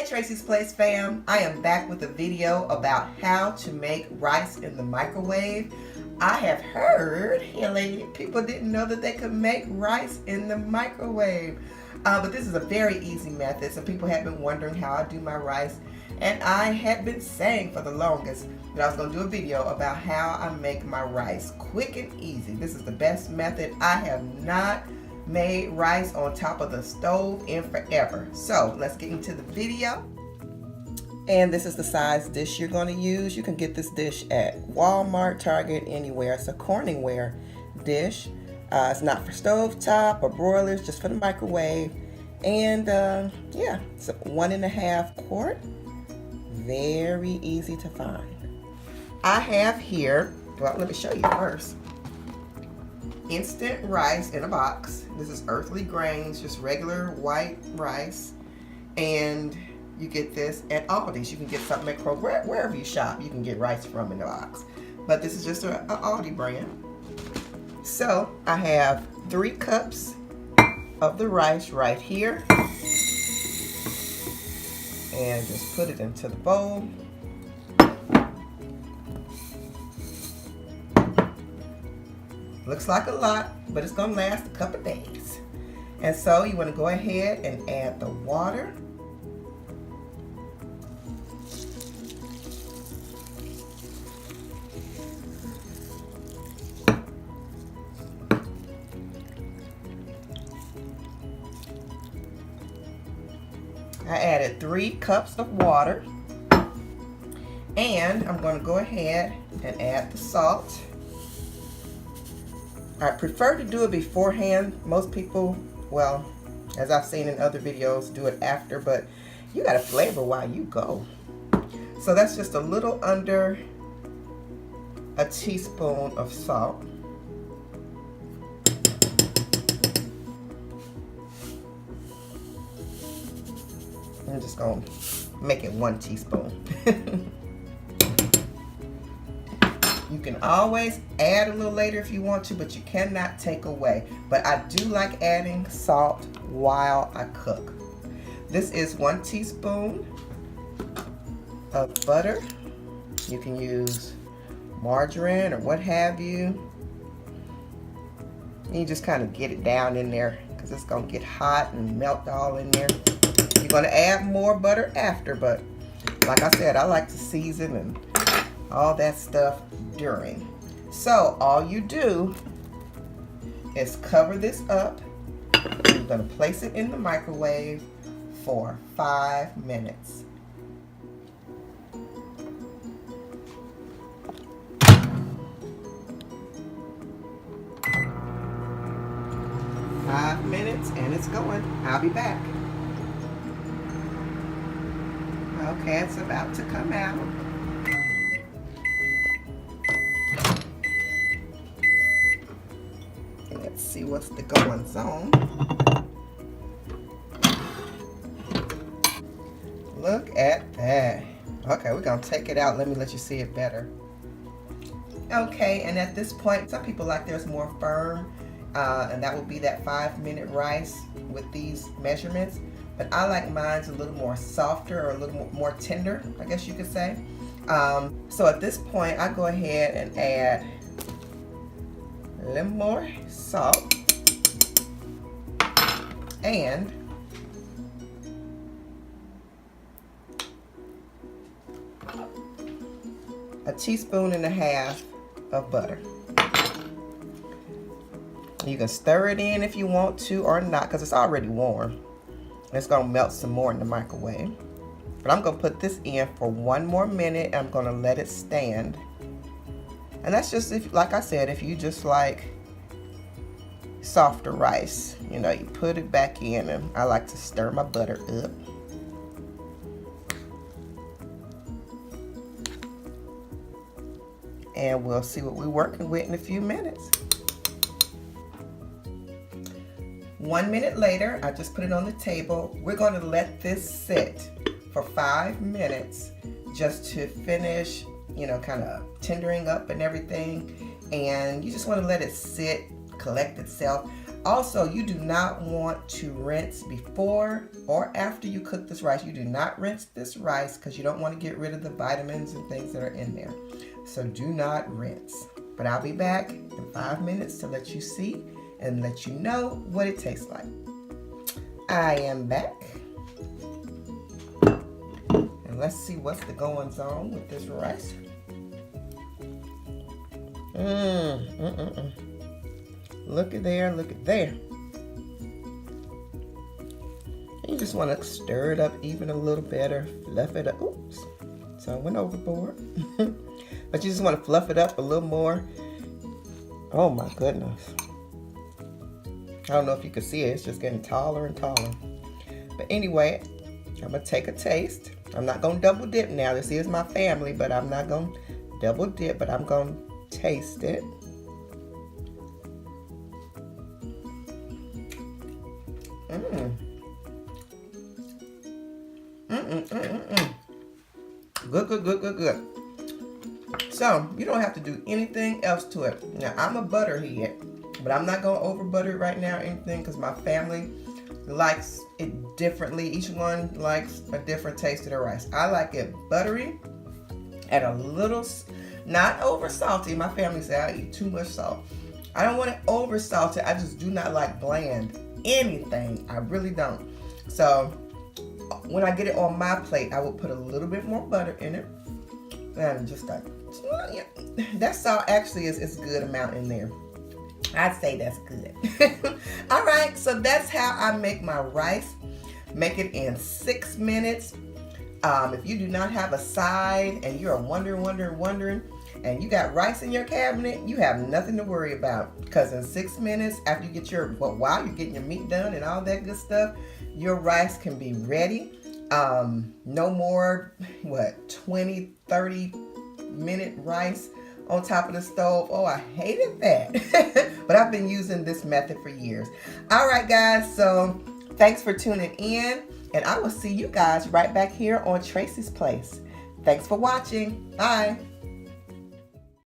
Hey Tracie's Place fam, I am back with a video about how to make rice in the microwave. I have heard people didn't know that they could make rice in the microwave. But this is a very easy method. Some people have been wondering how I do my rice, and I had been saying for the longest that I was going to do a video about how I make my rice quick and easy. This is the best method. I have not made rice on top of the stove in forever. So let's get into the video. And this is the size dish you're going to use. You can get this dish at Walmart, Target, anywhere. It's a Corningware dish. It's not for stove top or broilers, just for the microwave. And yeah, it's 1.5 quart. Very easy to find. I have here, well, let me show you first. Instant rice in a box. This is Earthly Grains, just regular white rice. And you get this at Aldi's. You can get something at Kroger, wherever you shop, you can get rice from in the box. But this is just an Aldi brand. So I have 3 cups of the rice right here. And just put it into the bowl. Looks like a lot, but it's gonna last a couple days. And so you wanna go ahead and add the water. I added 3 cups of water. And I'm gonna go ahead and add the salt. I prefer to do it beforehand. Most people, well, as I've seen in other videos, do it after, but you gotta flavor while you go. So that's just a little under a teaspoon of salt. I'm just gonna make it 1 teaspoon. You can always add a little later if you want to, but you cannot take away. But I do like adding salt while I cook. This is 1 teaspoon of butter. You can use margarine or what have you. And you just kind of get it down in there because it's going to get hot and melt all in there. You're going to add more butter after, but like I said, I like to season and all that stuff during. So all you do is cover this up. You're going to place it in the microwave for 5 minutes. Five minutes and it's going. I'll be back. Okay, it's about to come out. Let's see what's the goings on. Look at that. Okay, we're gonna take it out. Let me let you see it better. Okay, and at this point, some people like theirs more firm, and that would be that 5-minute rice with these measurements. But I like mine's a little more softer or a little more tender, I guess you could say. So at this point, I go ahead and add a little more salt and a 1.5 teaspoons of butter. You can stir it in if you want to or not because it's already warm. It's going to melt some more in the microwave. But I'm going to put this in for 1 more minute. I'm going to let it stand. And that's just, if, like I said, if you just like softer rice, you know, you put it back in, and I like to stir my butter up. And we'll see what we're working with in a few minutes. 1 minute later, I just put it on the table. We're going to let this sit for 5 minutes just to finish, you know, kind of tendering up and everything. And you just want to let it sit, collect itself. Also, you do not want to rinse before or after you cook this rice. You do not rinse this rice because you don't want to get rid of the vitamins and things that are in there. So do not rinse. But I'll be back in 5 minutes to let you see and let you know what it tastes like. I am back. And let's see what's the goings on with this rice. Look at there, look at there. You just want to stir it up even a little better, fluff it up. Oops, so I went overboard. But you just want to fluff it up a little more. Oh my goodness. I don't know if you can see it, it's just getting taller and taller. But anyway, I'm going to take a taste. I'm not going to double dip now. This is my family, but I'm not going to double dip, but I'm going to taste it. Good. So, you don't have to do anything else to it. Now, I'm a butterhead, but I'm not going to over butter it right now or anything because my family likes it differently. Each one likes a different taste of the rice. I like it buttery and a little, not over salty. My family say I eat too much salt. I don't want it over salted. I just do not like bland anything. I really don't. So when I get it on my plate, I will put a little bit more butter in it. And just like, that salt actually is a good amount in there. I'd say that's good. All right, so that's how I make my rice. Make it in 6 minutes. If you do not have a side and you're wondering, and you got rice in your cabinet, you have nothing to worry about. Because in 6 minutes, after you get while you're getting your meat done and all that good stuff, your rice can be ready. No more, 20, 30 minute rice on top of the stove. Oh, I hated that. But I've been using this method for years. All right, guys. So thanks for tuning in. And I will see you guys right back here on Tracie's Place. Thanks for watching. Bye.